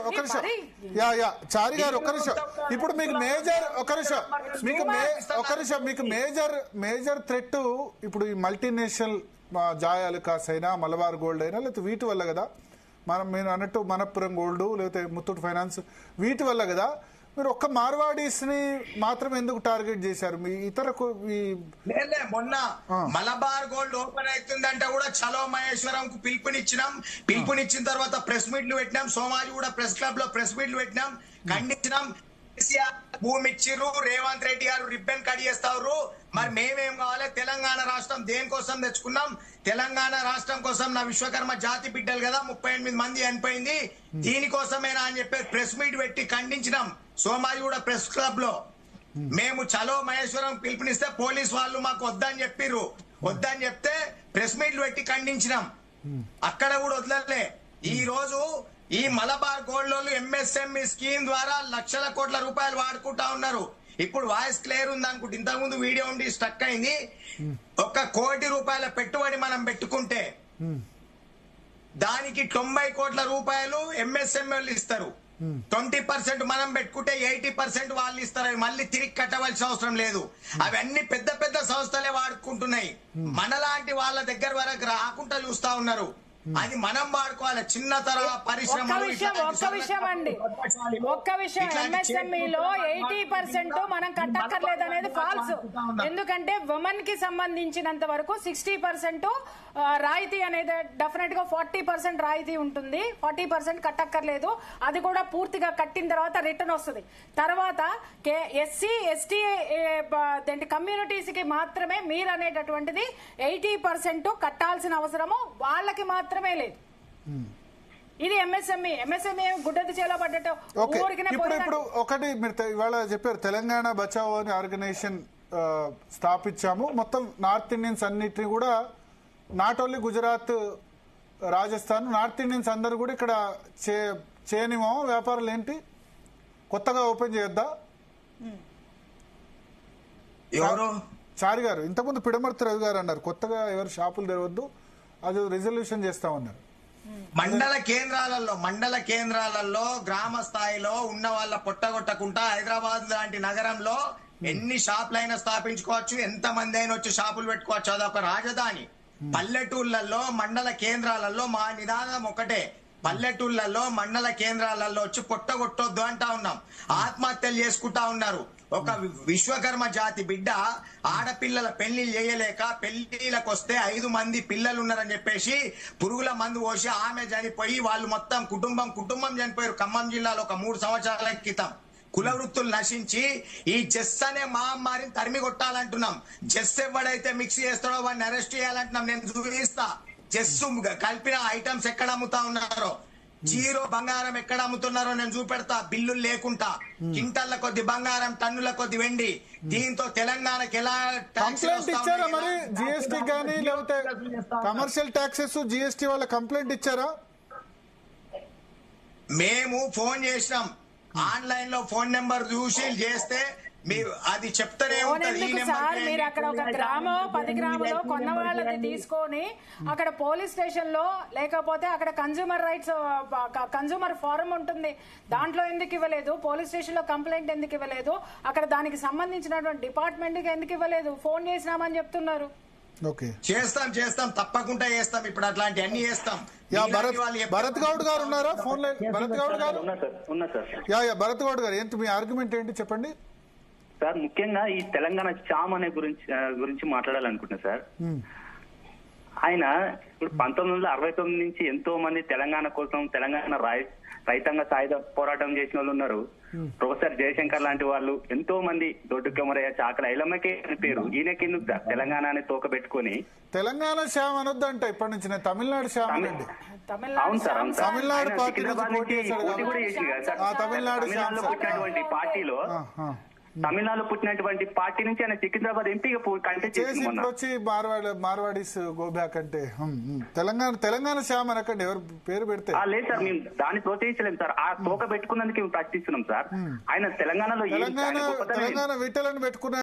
ఒక నిమిషం యా చారి గారు ఒక నిమిషం. ఇప్పుడు మీకు మేజర్ మీకు మేజర్ థ్రెట్ ఇప్పుడు ఈ మల్టీనేషనల్ జాయాలుకాస్ అయినా మలబార్ గోల్డ్ అయినా లేకపోతే వీటి వల్ల కదా, మీరు అన్నట్టు మనపురం గోల్డ్ లేకపోతే ముత్తూట్ ఫైనాన్స్ వీటి వల్ల కదా. మీరు ఒక్క మార్వాడీస్ ని మాత్రం ఎందుకు టార్గెట్ చేశారు? మీ ఇతర మొన్న మలబార్ గోల్డ్ ఓపెన్ అవుతుందంటే కూడా చలో మహేశ్వరం కు పిలుపునిచ్చిన తర్వాత ప్రెస్ మీట్లు పెట్టినాం. సోమాజి కూడా ప్రెస్ క్లబ్ లో ప్రెస్ మీట్లు పెట్టినాం, ఖండించినాం. కేసీఆర్ భూమి ఇచ్చిర్రు, రేవంత్ రెడ్డి గారు రిబ్బన్ కట్ చేస్తారు. మరి మేమేం కావాలి? తెలంగాణ రాష్ట్రం దేనికోసం తెచ్చుకున్నాం? తెలంగాణ రాష్ట్రం కోసం నా విశ్వకర్మ జాతి బిడ్డలు కదా 38 మంది చనిపోయింది, దీనికోసమేనా అని చెప్పి ప్రెస్ మీట్ పెట్టి ఖండించినాం. సోమాజి కూడా ప్రెస్ క్లబ్ లో మేము చలో మహేశ్వరం పిలుపునిస్తే పోలీస్ వాళ్ళు మాకు వద్దని చెప్పిర్రు. వద్దని చెప్తే ప్రెస్ మీట్లు పెట్టి ఖండించినాం. అక్కడ కూడా వదలలే. ఈ రోజు ఈ మలబార్ గోల్డ్ లోళ్ళు ఎంఎస్ఎంఈ స్కీమ్ ద్వారా లక్షల కోట్ల రూపాయలు వాడుకుంటా ఉన్నారు. ఇప్పుడు వాయిస్ క్లియర్ ఉంది అనుకుంటే, ఇంతకు ముందు వీడియో ఉండి స్టక్ అయింది. 1 కోటి రూపాయల పెట్టుబడి మనం పెట్టుకుంటే దానికి 90 కోట్ల రూపాయలు ఎంఎస్ఎంఈలు ఇస్తారు. 20% మనం పెట్టుకుంటే 80% వాళ్ళు ఇస్తారు. మళ్ళీ తిరిగి కట్టవలసిన అవసరం లేదు. అవన్నీ పెద్ద పెద్ద సంస్థలే వాడుకుంటున్నాయి. మనలాంటి వాళ్ళ దగ్గర వరకు రాకుండా చూస్తా ఉన్నారు. అది మనం వాడుకోవాలి. చిన్న తరహా పరిశ్రమలు. ఒక్క విషయం ఎంఎస్ఎంఈలో 80% మనం కట్టక్కర్లేదు అనేది ఫాల్స్. ఎందుకంటే ఉమెన్ కి సంబంధించినంత వరకు 60% రాయితీ అనేది డెఫినెట్ గా 40% రాయితీ ఉంటుంది. 40% కట్టక్కర్లేదు. అది కూడా పూర్తిగా కట్టిన తర్వాత రిటర్న్ వస్తుంది. తర్వాత ఎస్సీ ఎస్టీ కమ్యూనిటీస్ కి మాత్రమే మీరు అనేటటువంటిది 80% కట్టాల్సిన అవసరము వాళ్ళకి మాత్రమే లేదు. ఇది ఎంఎస్ఎంఈ గుడ్డది చేలో పడ్డట్టు. ఇప్పుడు ఒకటి మీరు ఇవాళ చెప్పారు, తెలంగాణ బచావో అని ఆర్గనైజేషన్ స్థాపించాము. మొత్తం నార్త్ ఇండియన్స్ అన్నిటిని కూడా, not only Gujarat, Rajasthan, north Indians అందరు కూడా ఇక్కడ చేయనిమో వ్యాపారాలు ఏంటి కొత్తగా ఓపెన్ చేయొద్దా? ఎవరు? చారి గారు ఇంతకుముందు పిడమర్తి రవి గారు అన్నారు కొత్తగా ఎవరు షాపులు తెరవద్దు, అది రిజల్యూషన్ చేస్తామన్నారు. మండల కేంద్రాలలో గ్రామ స్థాయిలో ఉన్న వాళ్ళ పొట్టగొట్టకుండా హైదరాబాద్ లాంటి నగరంలో ఎన్ని షాపులైనా స్థాపించుకోవచ్చు, ఎంత మంది అయినా వచ్చి షాపులు పెట్టుకోవచ్చు. అదొక రాజధాని. పల్లెటూళ్లలో మండల కేంద్రాలలో మా నిదానం ఒకటే, పల్లెటూళ్లలో మండల కేంద్రాలలో వచ్చి పొట్టగొట్టొద్దు అంటా ఉన్నాం. ఆత్మహత్యలు చేసుకుంటా ఉన్నారు. ఒక విశ్వకర్మ జాతి బిడ్డ ఆడపిల్లల పెళ్లిళ్ళు చేయలేక పెళ్లిళ్ళకి వస్తే 5 మంది పిల్లలు ఉన్నారని చెప్పేసి పురుగుల మందు పోసి ఆమె చనిపోయి వాళ్ళు మొత్తం కుటుంబం చనిపోయారు. ఖమ్మం జిల్లాలో ఒక 3 సంవత్సరాల క్రితం. కుల వృత్తులు నశించి ఈ చెస్ అనే మహమ్మారిని తరిమి కొట్టాలంటున్నాం. చెస్ ఎవడైతే మిక్స్ చేస్తాడో వాడిని అరెస్ట్ చేయాలంటున్నాం. నేను చూపిస్తా చెస్ కలిపిన ఐటమ్స్ ఎక్కడ అమ్ముతా ఉన్నారో, జీరో బంగారం ఎక్కడ అమ్ముతున్నారో నేను చూపెడతా. బిల్లులు లేకుండా కింటల్ల కొద్ది బంగారం, టన్నుల కొద్ది వెండి. దీంతో తెలంగాణకి ఎలా కంప్లైంట్ ఇచ్చారా? మరి జిఎస్టీ కానీ లేకపోతే కమర్షియల్ ట్యాక్సెస్ జిఎస్టీ వాళ్ళ కంప్లైంట్ ఇచ్చారా? మేము ఫోన్ చేసినాం. ఆన్లైన్ లో ఫోన్ నెంబర్ చూసి చేస్తే మీరు అది చెప్తారే సార్. మీరు అక్కడ ఒక గ్రామం 10 గ్రాములో కొన్న వాళ్ళది తీసుకొని అక్కడ పోలీస్ స్టేషన్ లో, లేకపోతే అక్కడ కన్జ్యూమర్ ఫోరం ఉంటుంది, దాంట్లో ఎందుకు ఇవ్వలేదు? పోలీస్ స్టేషన్ లో కంప్లైంట్ ఎందుకు ఇవ్వలేదు? అక్కడ దానికి సంబంధించినటువంటి డిపార్ట్మెంట్ కి ఎందుకు ఇవ్వలేదు? ఫోన్ చేసినామని చెప్తున్నారు. చేస్తాం తప్పకుండా చేస్తాం. ఇప్పుడు అట్లాంటి అన్ని చేస్తాం. భరత్ గౌడ్ గారు ఉన్నారా ఫోన్ లైన్? భరత్ గౌడ్ గారు, భరత్ గౌడ్ గారు ఏంటి మీ ఆర్గ్యుమెంట్ ఏంటి చెప్పండి సార్. ముఖ్యంగా ఈ తెలంగాణ చామ్ అనే గురించి మాట్లాడాలనుకుంటున్నా సార్. ఆయన ఇప్పుడు 1969 నుంచి ఎంతో మంది తెలంగాణ కోసం, తెలంగాణ రైతాంగ సాయుధ పోరాటం చేసిన వాళ్ళు ఉన్నారు. ప్రొఫెసర్ జయశంకర్ లాంటి వాళ్ళు, ఎంతో మంది, దొడ్డు కొమరయ్య, చాకల ఐలమ్మకే అని పేరు. ఈయనకి ఎందుకు సార్ తెలంగాణ అనే తోక పెట్టుకుని తెలంగాణ శ్యామ్ అనొద్దు అంటే ఇప్పటి నుంచి తమిళనాడు శ్యామ్ అనండి. అవును సార్, అవును సార్. తమిళనాడు పార్టీ కూడా చేసింది కదా సార్. తమిళనాడులో పుట్టినటువంటి పార్టీలో, తమిళనాడులో పుట్టినటువంటి పార్టీ నుంచి ఆయన సికింద్రాబాద్ ఎంపీగా కంటెస్ట్ చేసి వచ్చి మార్వాడీస్ గో బ్యాక్ అంటే తెలంగాణ శ్యామ్ అనకండి, ఎవరు పేరు పెడితే. లేదు సార్, మేము దాన్ని ప్రోత్సహించలేము సార్. ఆ తోక పెట్టుకున్నందుకు మేము ప్రశ్నిస్తున్నాం సార్. ఆయన తెలంగాణలో తెలంగాణ విట్టలను పెట్టుకున్న